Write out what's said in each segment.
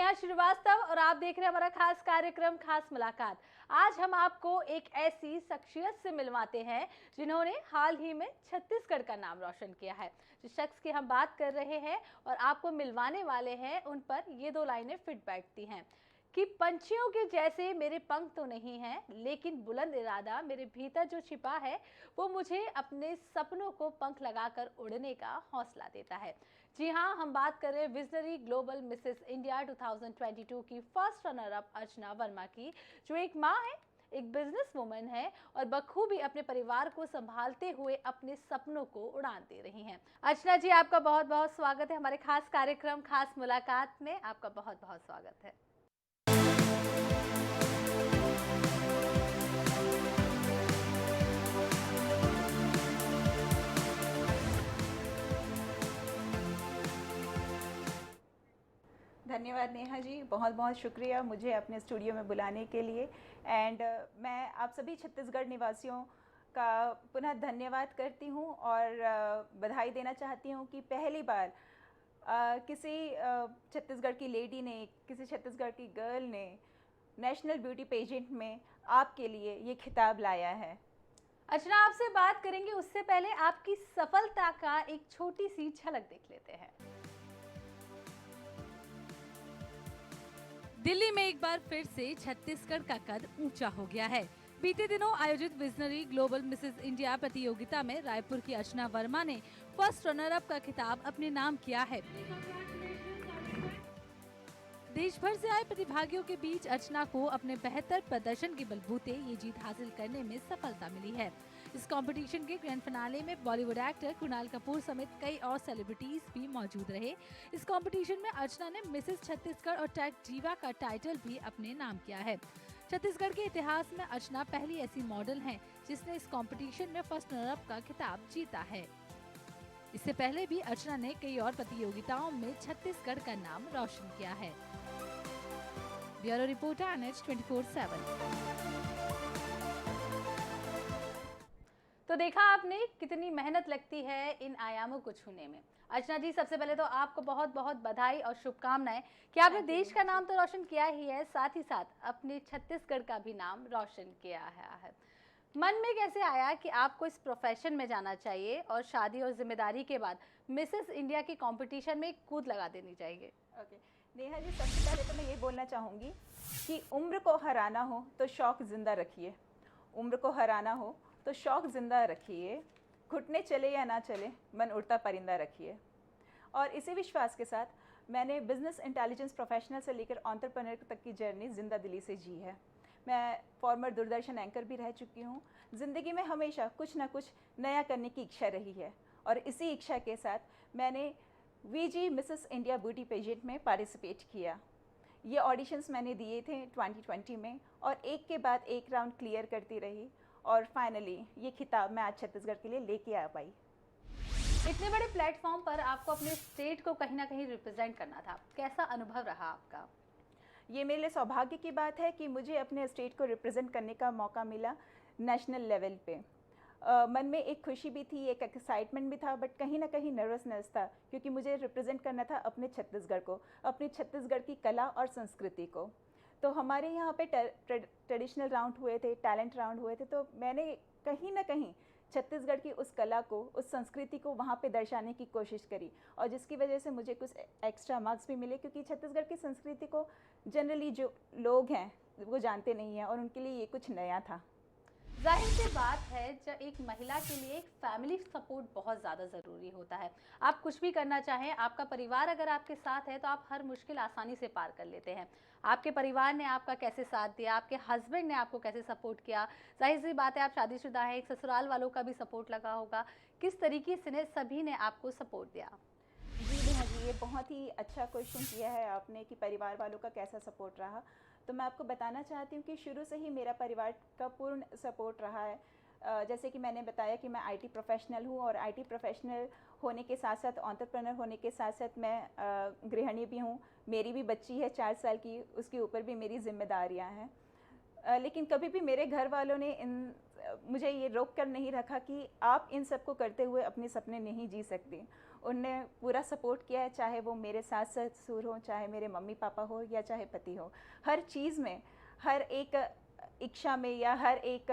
नेहा श्रीवास्तव और आप देख रहे हैं हमारा खास कार्यक्रम खास मुलाकात। आज हम आपको एक ऐसी शख्सियत से मिलवाते हैं जिन्होंने हाल ही में छत्तीसगढ़ का नाम रोशन किया है। जिस शख्स की हम बात कर रहे हैं और आपको मिलवाने वाले हैं, उन पर ये दो लाइनें फिट बैठती हैं कि पंछियों के जैसे मेरे पंख तो नहीं हैं, लेकिन बुलंद इरादा मेरे भीतर जो छिपा है वो मुझे अपने सपनों को पंख लगाकर उड़ने का हौसला देता है। जी हाँ, हम बात कर रहे हैं विजनरी ग्लोबल मिसेस इंडिया 2022 की फर्स्ट रनर अप अर्चना वर्मा की, जो एक माँ है, एक बिजनेस वुमन है और बखूबी अपने परिवार को संभालते हुए अपने सपनों को उड़ान दे रही हैं। अर्चना जी, आपका बहुत बहुत स्वागत है हमारे खास कार्यक्रम खास मुलाकात में। आपका बहुत बहुत स्वागत है। धन्यवाद नेहा जी, बहुत बहुत शुक्रिया मुझे अपने स्टूडियो में बुलाने के लिए। एंड मैं आप सभी छत्तीसगढ़ निवासियों का पुनः धन्यवाद करती हूँ और बधाई देना चाहती हूँ कि पहली बार किसी छत्तीसगढ़ की लेडी ने, किसी छत्तीसगढ़ की गर्ल ने नेशनल ब्यूटी पेजेंट में आपके लिए ये खिताब लाया है। अर्चना, आपसे बात करेंगे उससे पहले आपकी सफलता का एक छोटी सी झलक देख लेते हैं। दिल्ली में एक बार फिर से छत्तीसगढ़ का कद ऊंचा हो गया है। बीते दिनों आयोजित विजनरी ग्लोबल मिसेस इंडिया प्रतियोगिता में रायपुर की अर्चना वर्मा ने फर्स्ट रनर अप का खिताब अपने नाम किया है। देश भर से आए प्रतिभागियों के बीच अर्चना को अपने बेहतर प्रदर्शन के बलबूते ये जीत हासिल करने में सफलता मिली है। इस कंपटीशन के ग्रैंड फिनाले में बॉलीवुड एक्टर कुणाल कपूर समेत कई और सेलिब्रिटीज भी मौजूद रहे। इस कंपटीशन में अर्चना ने मिसेस छत्तीसगढ़ और टेक जीवा का टाइटल भी अपने नाम किया है। छत्तीसगढ़ के इतिहास में अर्चना पहली ऐसी मॉडल हैं जिसने इस कंपटीशन में फर्स्ट रनर अप का खिताब जीता है। इससे पहले भी अर्चना ने कई और प्रतियोगिताओं में छत्तीसगढ़ का नाम रोशन किया है। Bureau report NH24/7। तो देखा आपने कितनी मेहनत लगती है इन आयामों को छूने में। अर्चना जी, सबसे पहले तो आपको बहुत बहुत बधाई और शुभकामनाएं कि आपने देश का नाम तो रोशन किया ही है, साथ ही साथ अपने छत्तीसगढ़ का भी नाम रोशन किया है। मन में कैसे आया कि आपको इस प्रोफेशन में जाना चाहिए और शादी और जिम्मेदारी के बाद मिसेस इंडिया के कंपटीशन में कूद लगा देनी चाहिए? ओके नेहा जी, सबसे पहले तो मैं ये बोलना चाहूँगी कि उम्र को हराना हो तो शौक़ ज़िंदा रखिए। उम्र को हराना हो तो शौक़ ज़िंदा रखिए, घुटने चले या ना चले, मन उड़ता परिंदा रखिए। और इसी विश्वास के साथ मैंने बिज़नेस इंटेलिजेंस प्रोफेशनल से लेकर एंटरप्रेन्योर तक की जर्नी ज़िंदा दिली से जी है। मैं फॉर्मर दूरदर्शन एंकर भी रह चुकी हूँ। ज़िंदगी में हमेशा कुछ ना कुछ नया करने की इच्छा रही है और इसी इच्छा के साथ मैंने VG Mrs India beauty pageant में पार्टिसिपेट किया। ये ऑडिशंस मैंने दिए थे 2020 में और एक के बाद एक राउंड क्लियर करती रही और फाइनली ये खिताब मैं आज छत्तीसगढ़ के लिए लेके आ पाई। इतने बड़े प्लेटफॉर्म पर आपको अपने स्टेट को कहीं ना कहीं रिप्रेजेंट करना था, कैसा अनुभव रहा आपका? ये मेरे लिए सौभाग्य की बात है कि मुझे अपने स्टेट को रिप्रेजेंट करने का मौका मिला नेशनल लेवल पे। मन में एक खुशी भी थी, एक एक्साइटमेंट भी था, बट कहीं ना कहीं नर्वसनेस था क्योंकि मुझे रिप्रेजेंट करना था अपने छत्तीसगढ़ को, अपनी छत्तीसगढ़ की कला और संस्कृति को। तो हमारे यहाँ पे ट्रेडिशनल राउंड हुए थे, टैलेंट राउंड हुए थे, तो मैंने कहीं ना कहीं छत्तीसगढ़ की उस कला को, उस संस्कृति को वहाँ पे दर्शाने की कोशिश करी और जिसकी वजह से मुझे कुछ एक्स्ट्रा मार्क्स भी मिले क्योंकि छत्तीसगढ़ की संस्कृति को जनरली जो लोग हैं वो जानते नहीं हैं और उनके लिए ये कुछ नया था। जाहिर सी बात है, जब एक महिला के लिए एक फैमिली सपोर्ट बहुत ज़्यादा ज़रूरी होता है। आप कुछ भी करना चाहें, आपका परिवार अगर आपके साथ है तो आप हर मुश्किल आसानी से पार कर लेते हैं। आपके परिवार ने आपका कैसे साथ दिया, आपके हस्बैंड ने आपको कैसे सपोर्ट किया? जाहिर सी बात है, आप शादीशुदा हैं, एक ससुराल वालों का भी सपोर्ट लगा होगा। किस तरीके से सभी ने आपको सपोर्ट दिया? जी नेहा जी, ये बहुत ही अच्छा क्वेश्चन किया है आपने कि परिवार वालों का कैसा सपोर्ट रहा। तो मैं आपको बताना चाहती हूँ कि शुरू से ही मेरा परिवार का पूर्ण सपोर्ट रहा है। जैसे कि मैंने बताया कि मैं IT प्रोफेशनल हूँ और IT प्रोफेशनल होने के साथ साथ एंटरप्रेन्योर होने के साथ साथ मैं गृहिणी भी हूँ। मेरी भी बच्ची है 4 साल की, उसके ऊपर भी मेरी जिम्मेदारियाँ हैं। लेकिन कभी भी मेरे घर वालों ने मुझे ये रोक कर नहीं रखा कि आप इन सब को करते हुए अपने सपने नहीं जी सकती। उनने पूरा सपोर्ट किया है, चाहे वो मेरे सास ससुर हो, चाहे मेरे मम्मी पापा हो, या चाहे पति हो। हर चीज़ में, हर एक इच्छा में या हर एक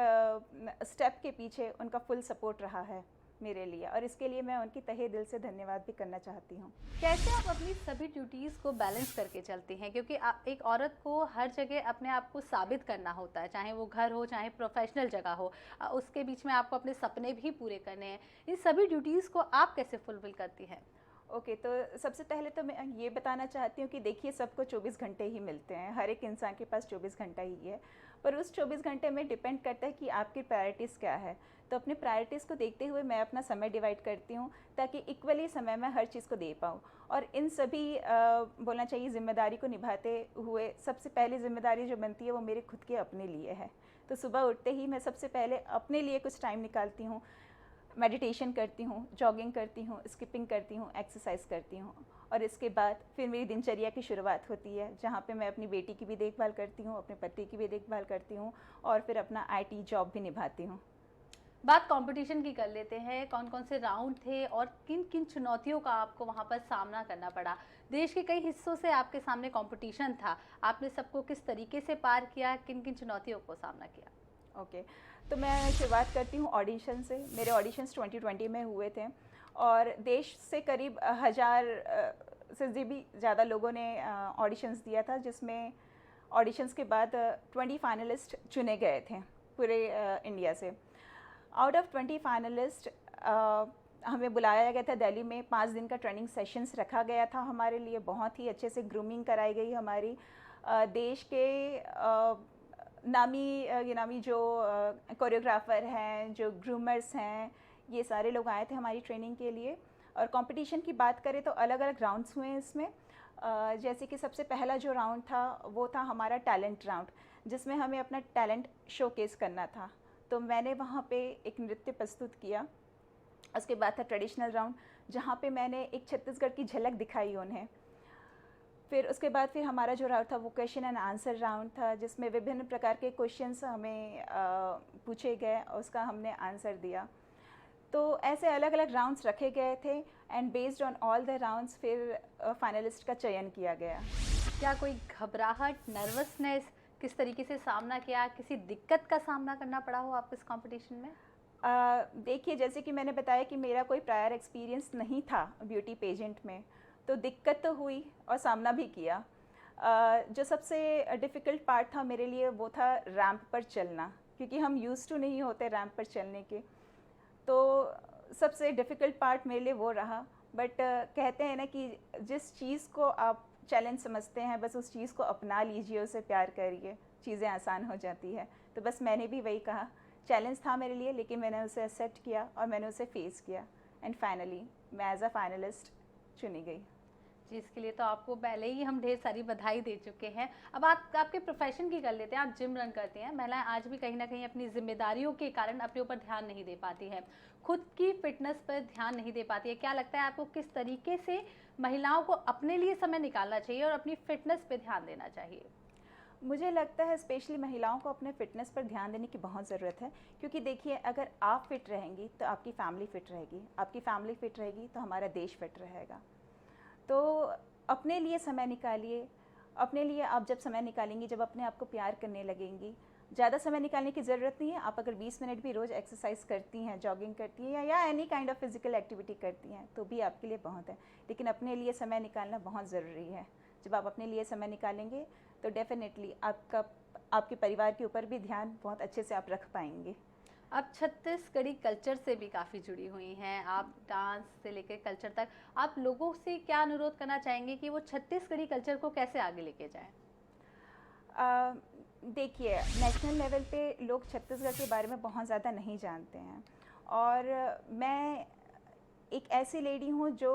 स्टेप के पीछे उनका फुल सपोर्ट रहा है मेरे लिए, और इसके लिए मैं उनकी तहे दिल से धन्यवाद भी करना चाहती हूँ। कैसे आप अपनी सभी ड्यूटीज़ को बैलेंस करके चलती हैं, क्योंकि एक औरत को हर जगह अपने आप को साबित करना होता है, चाहे वो घर हो चाहे प्रोफेशनल जगह हो, उसके बीच में आपको अपने सपने भी पूरे करने हैं। इन सभी ड्यूटीज़ को आप कैसे फुलफिल करती हैं? ओके, तो सबसे पहले तो मैं ये बताना चाहती हूँ कि देखिए, सबको 24 घंटे ही मिलते हैं, हर एक इंसान के पास 24 घंटा ही है, पर उस 24 घंटे में डिपेंड करता है कि आपकी प्रायोरिटीज़ क्या है। तो अपने प्रायोरिटीज़ को देखते हुए मैं अपना समय डिवाइड करती हूँ, ताकि इक्वली समय मैं हर चीज़ को दे पाऊँ। और इन सभी बोलना चाहिए ज़िम्मेदारी को निभाते हुए सबसे पहली ज़िम्मेदारी जो बनती है वो मेरे खुद के अपने लिए है। तो सुबह उठते ही मैं सबसे पहले अपने लिए कुछ टाइम निकालती हूँ, मेडिटेशन करती हूँ, जॉगिंग करती हूँ, स्किपिंग करती हूँ, एक्सरसाइज करती हूँ, और इसके बाद फिर मेरी दिनचर्या की शुरुआत होती है, जहाँ पे मैं अपनी बेटी की भी देखभाल करती हूँ, अपने पति की भी देखभाल करती हूँ, और फिर अपना आईटी जॉब भी निभाती हूँ। बात कंपटीशन की कर लेते हैं। कौन कौन से राउंड थे और किन किन चुनौतियों का आपको वहाँ पर सामना करना पड़ा? देश के कई हिस्सों से आपके सामने कंपटीशन था, आपने सबको किस तरीके से पार किया, किन किन चुनौतियों को सामना किया? ओके, तो मैं शुरुआत करती हूँ ऑडिशन से। मेरे ऑडिशंस 2020 में हुए थे, और देश से करीब 1000 से भी ज़्यादा लोगों ने ऑडिशंस दिया था, जिसमें ऑडिशंस के बाद 20 फाइनलिस्ट चुने गए थे पूरे इंडिया से। आउट ऑफ 20 फाइनलिस्ट हमें बुलाया गया था दिल्ली में, 5 दिन का ट्रेनिंग सेशंस रखा गया था हमारे लिए, बहुत ही अच्छे से ग्रूमिंग कराई गई हमारी। देश के नामी जो कोरियोग्राफर हैं, जो ग्रूमर्स हैं, ये सारे लोग आए थे हमारी ट्रेनिंग के लिए। और कंपटीशन की बात करें तो अलग अलग राउंड्स हुए हैं इसमें। जैसे कि सबसे पहला जो राउंड था वो था हमारा टैलेंट राउंड, जिसमें हमें अपना टैलेंट शोकेस करना था। तो मैंने वहाँ पे एक नृत्य प्रस्तुत किया। उसके बाद था ट्रेडिशनल राउंड, जहाँ पे मैंने एक छत्तीसगढ़ की झलक दिखाई उन्हें। फिर उसके बाद फिर हमारा जो राउंड था वो क्वेश्चन एंड आंसर राउंड था, जिसमें विभिन्न प्रकार के क्वेश्चंस हमें पूछे गए और उसका हमने आंसर दिया। तो ऐसे अलग अलग राउंड्स रखे गए थे, and based on all the rounds फिर फाइनलिस्ट का चयन किया गया। क्या कोई घबराहट, नर्वसनेस, किस तरीके से सामना किया, किसी दिक्कत का सामना करना पड़ा हो आपको इस कंपटीशन में? देखिए, जैसे कि मैंने बताया कि मेरा कोई प्रायर एक्सपीरियंस नहीं था ब्यूटी पेजेंट में, तो दिक्कत तो हुई और सामना भी किया। जो सबसे डिफ़िकल्ट पार्ट था मेरे लिए वो था रैंप पर चलना, क्योंकि हम यूज़ टू नहीं होते रैंप पर चलने के। तो सबसे डिफ़िकल्ट पार्ट मेरे लिए वो रहा। बट कहते हैं ना कि जिस चीज़ को आप चैलेंज समझते हैं, बस उस चीज़ को अपना लीजिए, उसे प्यार करिए, चीज़ें आसान हो जाती है। तो बस मैंने भी वही कहा, चैलेंज था मेरे लिए, लेकिन मैंने उसे एक्सेप्ट किया और मैंने उसे फेस किया, एंड फाइनली मैं एज अ फाइनलिस्ट चुनी गई। जी, इसके लिए तो आपको पहले ही हम ढेर सारी बधाई दे चुके हैं। अब आपके प्रोफेशन की कर लेते हैं। आप जिम रन करते हैं। महिलाएं आज भी कहीं ना कहीं अपनी जिम्मेदारियों के कारण अपने ऊपर ध्यान नहीं दे पाती है, खुद की फिटनेस पर ध्यान नहीं दे पाती है। क्या लगता है आपको, किस तरीके से महिलाओं को अपने लिए समय निकालना चाहिए और अपनी फिटनेस पर ध्यान देना चाहिए? मुझे लगता है स्पेशली महिलाओं को अपने फ़िटनेस पर ध्यान देने की बहुत ज़रूरत है, क्योंकि देखिए, अगर आप फिट रहेंगी तो आपकी फैमिली फिट रहेगी, आपकी फैमिली फिट रहेगी तो हमारा देश फिट रहेगा। तो अपने लिए समय निकालिए। अपने लिए आप जब समय निकालेंगी, जब अपने आप को प्यार करने लगेंगी, ज़्यादा समय निकालने की ज़रूरत नहीं है। आप अगर 20 मिनट भी रोज़ एक्सरसाइज करती हैं, जॉगिंग करती हैं, या any kind of physical activity करती हैं, तो भी आपके लिए बहुत है। लेकिन अपने लिए समय निकालना बहुत ज़रूरी है। जब आप अपने लिए समय निकालेंगे तो डेफिनेटली आपके परिवार के ऊपर भी ध्यान बहुत अच्छे से आप रख पाएंगे। आप छत्तीसगढ़ी कल्चर से भी काफ़ी जुड़ी हुई हैं। आप डांस से लेकर कल्चर तक, आप लोगों से क्या अनुरोध करना चाहेंगे कि वो छत्तीसगढ़ी कल्चर को कैसे आगे लेके जाएं? देखिए, नेशनल लेवल पे लोग छत्तीसगढ़ के बारे में बहुत ज़्यादा नहीं जानते हैं, और मैं एक ऐसी लेडी हूँ जो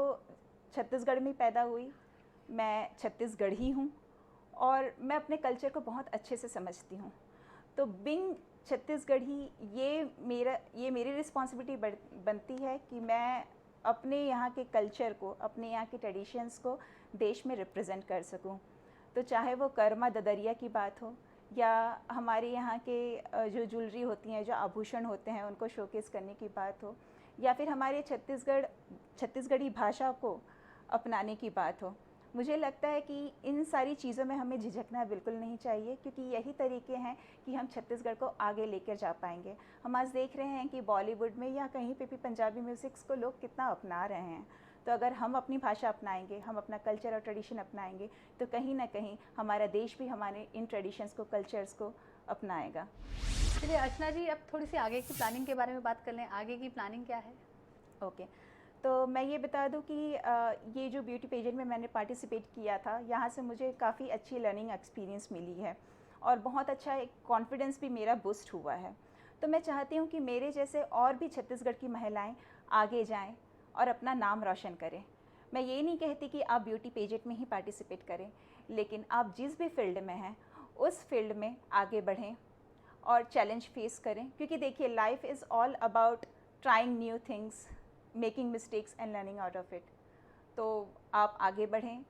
छत्तीसगढ़ में पैदा हुई। मैं छत्तीसगढ़ी हूँ और मैं अपने कल्चर को बहुत अच्छे से समझती हूँ। तो बिंग छत्तीसगढ़ी, ये मेरी रिस्पॉन्सिबिलिटी बनती है कि मैं अपने यहाँ के कल्चर को, अपने यहाँ के ट्रेडिशंस को देश में रिप्रेजेंट कर सकूँ। तो चाहे वो कर्मा ददरिया की बात हो, या हमारे यहाँ के जो ज्वेलरी होती हैं, जो आभूषण होते हैं, उनको शोकेस करने की बात हो, या फिर हमारे छत्तीसगढ़ी भाषा को अपनाने की बात हो, मुझे लगता है कि इन सारी चीज़ों में हमें झिझकना बिल्कुल नहीं चाहिए, क्योंकि यही तरीके हैं कि हम छत्तीसगढ़ को आगे लेकर जा पाएंगे। हम आज देख रहे हैं कि बॉलीवुड में या कहीं पे भी पंजाबी म्यूज़िक्स को लोग कितना अपना रहे हैं। तो अगर हम अपनी भाषा अपनाएंगे, हम अपना कल्चर और ट्रेडिशन अपनाएंगे, तो कहीं ना कहीं हमारा देश भी हमारे इन ट्रेडिशंस को, कल्चर्स को अपनाएगा। चलिए अर्चना जी, अब थोड़ी सी आगे की प्लानिंग के बारे में बात कर लें। आगे की प्लानिंग क्या है? ओके, तो मैं ये बता दूं कि ये जो ब्यूटी पेजेंट में मैंने पार्टिसिपेट किया था, यहाँ से मुझे काफ़ी अच्छी लर्निंग एक्सपीरियंस मिली है और बहुत अच्छा एक कॉन्फिडेंस भी मेरा बूस्ट हुआ है। तो मैं चाहती हूँ कि मेरे जैसे और भी छत्तीसगढ़ की महिलाएं आगे जाएं और अपना नाम रोशन करें। मैं ये नहीं कहती कि आप ब्यूटी पेजेंट में ही पार्टिसिपेट करें, लेकिन आप जिस भी फील्ड में हैं उस फील्ड में आगे बढ़ें और चैलेंज फेस करें, क्योंकि देखिए life is all about trying new things, making mistakes and learning out of it. तो आप आगे बढ़ें,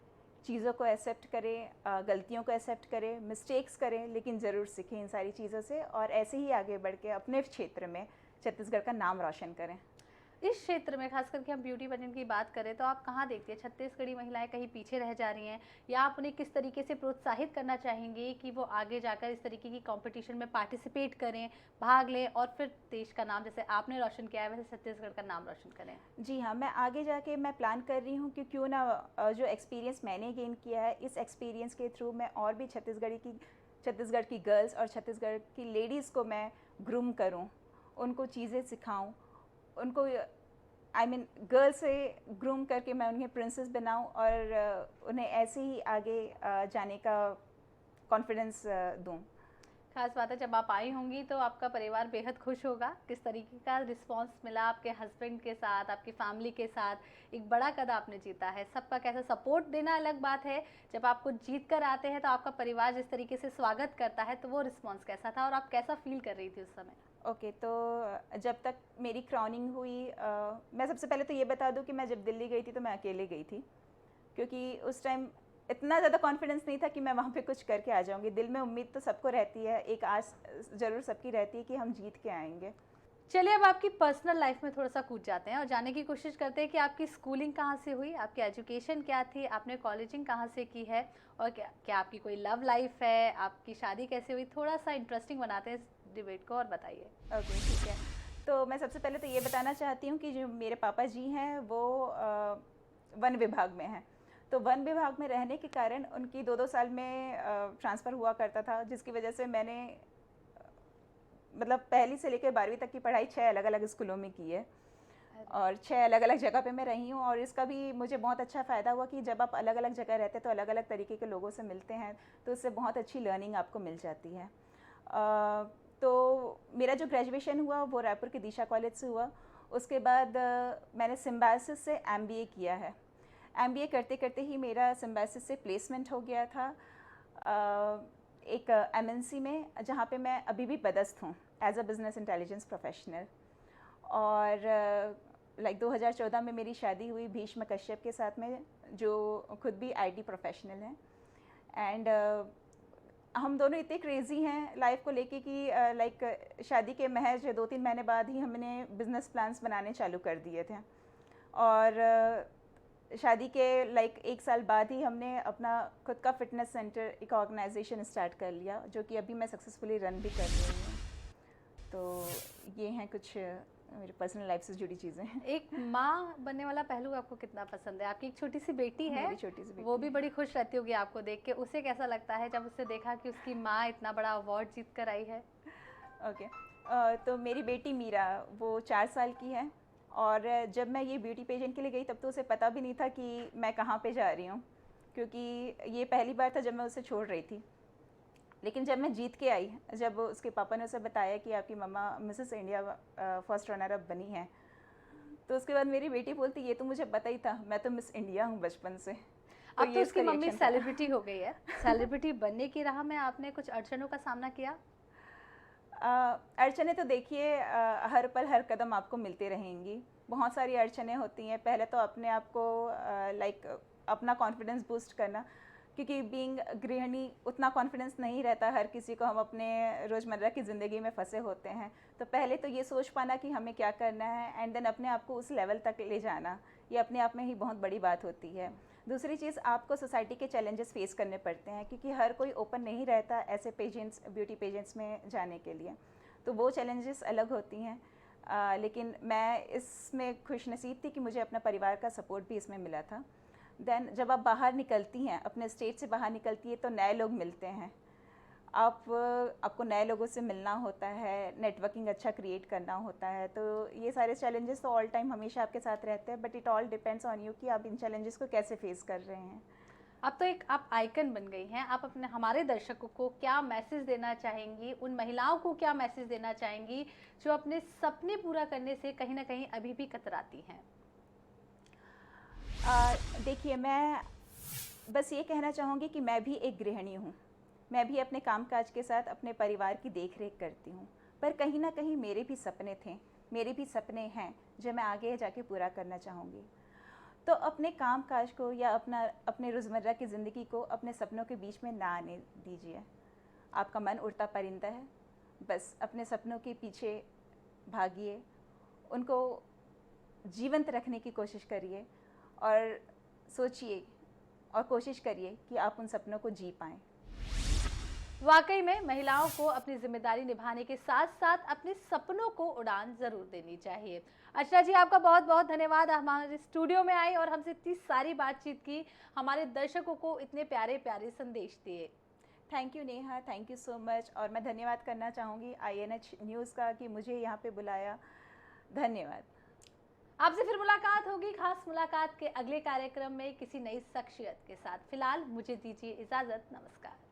चीज़ों को एक्सेप्ट करें, गलतियों को एक्सेप्ट करें, मिस्टेक्स करें, लेकिन ज़रूर सीखें इन सारी चीज़ों से और ऐसे ही आगे बढ़ के अपने क्षेत्र में छत्तीसगढ़ का नाम रोशन करें। इस क्षेत्र में खास करके हम ब्यूटी पेजेंट की बात करें तो आप कहाँ देखती हैं छत्तीसगढ़ी महिलाएं कहीं पीछे रह जा रही हैं, या आप उन्हें किस तरीके से प्रोत्साहित करना चाहेंगे कि वो आगे जाकर इस तरीके की कंपटीशन में पार्टिसिपेट करें, भाग लें और फिर देश का नाम जैसे आपने रोशन किया है वैसे छत्तीसगढ़ का नाम रोशन करें? जी हाँ, मैं आगे जाके मैं प्लान कर रही हूँ कि क्यों ना जो एक्सपीरियंस मैंने गेन किया है, इस एक्सपीरियंस के थ्रू मैं और भी छत्तीसगढ़ की गर्ल्स और छत्तीसगढ़ की लेडीज़ को मैं ग्रूम करूँ, उनको चीज़ें सिखाऊँ, उनको गर्ल से ग्रूम करके मैं उन्हें प्रिंसेस बनाऊं और उन्हें ऐसे ही आगे जाने का कॉन्फिडेंस दूं। खास बात है, जब आप आई होंगी तो आपका परिवार बेहद खुश होगा। किस तरीके का रिस्पांस मिला आपके हस्बैंड के साथ, आपकी फैमिली के साथ? एक बड़ा कदम आपने जीता है, सबका कैसा सपोर्ट देना अलग बात है, जब आप कुछ जीत कर आते हैं तो आपका परिवार जिस तरीके से स्वागत करता है, तो वो रिस्पॉन्स कैसा था और आप कैसा फील कर रही थी उस समय? ओके, तो जब तक मेरी क्राउनिंग हुई, मैं सबसे पहले तो ये बता दूं कि मैं जब दिल्ली गई थी तो मैं अकेले गई थी, क्योंकि उस टाइम इतना ज़्यादा कॉन्फिडेंस नहीं था कि मैं वहाँ पे कुछ करके आ जाऊँगी। दिल में उम्मीद तो सबको रहती है, एक आस ज़रूर सबकी रहती है कि हम जीत के आएंगे। चलिए अब आपकी पर्सनल लाइफ में थोड़ा सा कूद जाते हैं और जानने की कोशिश करते हैं कि आपकी स्कूलिंग कहाँ से हुई, आपकी एजुकेशन क्या थी, आपने कॉलेजिंग कहाँ से की है, और क्या आपकी कोई लव लाइफ है, आपकी शादी कैसे हुई? थोड़ा सा इंटरेस्टिंग बनाते हैं इस डिबेट को और बताइए। ओके, ठीक है। तो मैं सबसे पहले तो ये बताना चाहती हूँ कि जो मेरे पापा जी हैं वो वन विभाग में हैं। तो वन विभाग में रहने के कारण उनकी 2-2 साल में ट्रांसफ़र हुआ करता था, जिसकी वजह से मैंने मतलब पहली से लेकर 12वीं तक की पढ़ाई 6 अलग-अलग स्कूलों में की है और 6 अलग-अलग जगह पे मैं रही हूँ। और इसका भी मुझे बहुत अच्छा फ़ायदा हुआ कि जब आप अलग-अलग जगह रहते हैं तो अलग-अलग तरीके के लोगों से मिलते हैं, तो उससे बहुत अच्छी लर्निंग आपको मिल जाती है। तो मेरा जो ग्रेजुएशन हुआ वो रायपुर के दिशा कॉलेज से हुआ। उसके बाद मैंने सिम्बायोसिस से MBA किया है। MBA करते करते ही मेरा सिम्बायोसिस से प्लेसमेंट हो गया था एक MNC में, जहाँ पे मैं अभी भी पदस्थ हूँ as a business intelligence professional. और 2014 में मेरी शादी हुई भीष्म कश्यप के साथ में, जो खुद भी IT प्रोफेशनल हैं। एंड हम दोनों इतने क्रेज़ी हैं लाइफ को लेके कि शादी के महज 2-3 महीने बाद ही हमने बिज़नेस प्लान्स बनाने चालू कर दिए थे। और शादी के 1 साल बाद ही हमने अपना खुद का फ़िटनेस सेंटर, एक ऑर्गेनाइजेशन स्टार्ट कर लिया, जो कि अभी मैं सक्सेसफुली रन भी कर रही हूँ। तो ये हैं कुछ मेरी पर्सनल लाइफ से जुड़ी चीज़ें। एक माँ बनने वाला पहलू आपको कितना पसंद है? आपकी एक छोटी सी बेटी है, मेरी छोटी सी बेटी वो भी बड़ी खुश रहती होगी आपको देख के, उसे कैसा लगता है जब उससे देखा कि उसकी माँ इतना बड़ा अवार्ड जीत कर आई है? ओके, तो मेरी बेटी मीरा वो 4 साल की है और जब मैं ये ब्यूटी पेजेंट के लिए गई तब तो उसे पता भी नहीं था कि मैं कहाँ पे जा रही हूँ, क्योंकि ये पहली बार था जब मैं उसे छोड़ रही थी। लेकिन जब मैं जीत के आई, जब उसके पापा ने उसे बताया कि आपकी मम्मा Mrs India first runner up बनी है, तो उसके बाद मेरी बेटी बोलती ये तो मुझे पता ही था, मैं तो मिस इंडिया हूँ बचपन से। अब तो उसकी मम्मी सेलिब्रिटी हो गई है। सेलिब्रिटी बनने की राह में आपने कुछ अड़चनों का सामना किया? अड़चनें तो देखिए हर पल हर कदम आपको मिलती रहेंगी। बहुत सारी अड़चनें होती हैं। पहले तो अपने आप को अपना कॉन्फिडेंस बूस्ट करना, क्योंकि बीइंग गृहिणी उतना कॉन्फिडेंस नहीं रहता हर किसी को, हम अपने रोज़मर्रा की ज़िंदगी में फंसे होते हैं। तो पहले तो ये सोच पाना कि हमें क्या करना है एंड देन अपने आप को उस लेवल तक ले जाना, ये अपने आप में ही बहुत बड़ी बात होती है। दूसरी चीज़, आपको सोसाइटी के चैलेंजेस फेस करने पड़ते हैं, क्योंकि हर कोई ओपन नहीं रहता ऐसे पेजेंट्स, ब्यूटी पेजेंट्स में जाने के लिए, तो वो चैलेंजेस अलग होती हैं। लेकिन मैं इसमें खुशनसीब थी कि मुझे अपना परिवार का सपोर्ट भी इसमें मिला था। देन जब आप बाहर निकलती हैं, अपने स्टेट से बाहर निकलती है, तो नए लोग मिलते हैं, आपको नए लोगों से मिलना होता है, नेटवर्किंग अच्छा क्रिएट करना होता है। तो ये सारे चैलेंजेस तो ऑल टाइम हमेशा आपके साथ रहते हैं, but it all depends on you कि आप इन चैलेंजेस को कैसे फेस कर रहे हैं। अब तो एक आप आइकन बन गई हैं, आप अपने हमारे दर्शकों को क्या मैसेज देना चाहेंगी, उन महिलाओं को क्या मैसेज देना चाहेंगी जो अपने सपने पूरा करने से कहीं ना कहीं अभी भी कतराती हैं? देखिए, मैं बस ये कहना चाहूँगी कि मैं भी एक गृहिणी हूँ, मैं भी अपने कामकाज के साथ अपने परिवार की देख रेख करती हूँ, पर कहीं ना कहीं मेरे भी सपने थे, मेरे भी सपने हैं जो मैं आगे जाके पूरा करना चाहूँगी। तो अपने कामकाज को या अपने रोज़मर्रा की ज़िंदगी को अपने सपनों के बीच में ना आने दीजिए। आपका मन उड़ता परिंदा है, बस अपने सपनों के पीछे भागिए, उनको जीवंत रखने की कोशिश करिए और सोचिए और कोशिश करिए कि आप उन सपनों को जी पाएँ। वाकई में महिलाओं को अपनी जिम्मेदारी निभाने के साथ साथ अपने सपनों को उड़ान जरूर देनी चाहिए। अर्चना जी, आपका बहुत बहुत धन्यवाद, हमारे स्टूडियो में आई और हमसे इतनी सारी बातचीत की, हमारे दर्शकों को इतने प्यारे प्यारे संदेश दिए। Thank you Neha, thank you so much. और मैं धन्यवाद करना चाहूँगी INH न्यूज़ का कि मुझे यहाँ पे बुलाया। धन्यवाद। आपसे फिर मुलाकात होगी खास मुलाकात के अगले कार्यक्रम में किसी नई शख्सियत के साथ। फिलहाल मुझे दीजिए इजाजत, नमस्कार।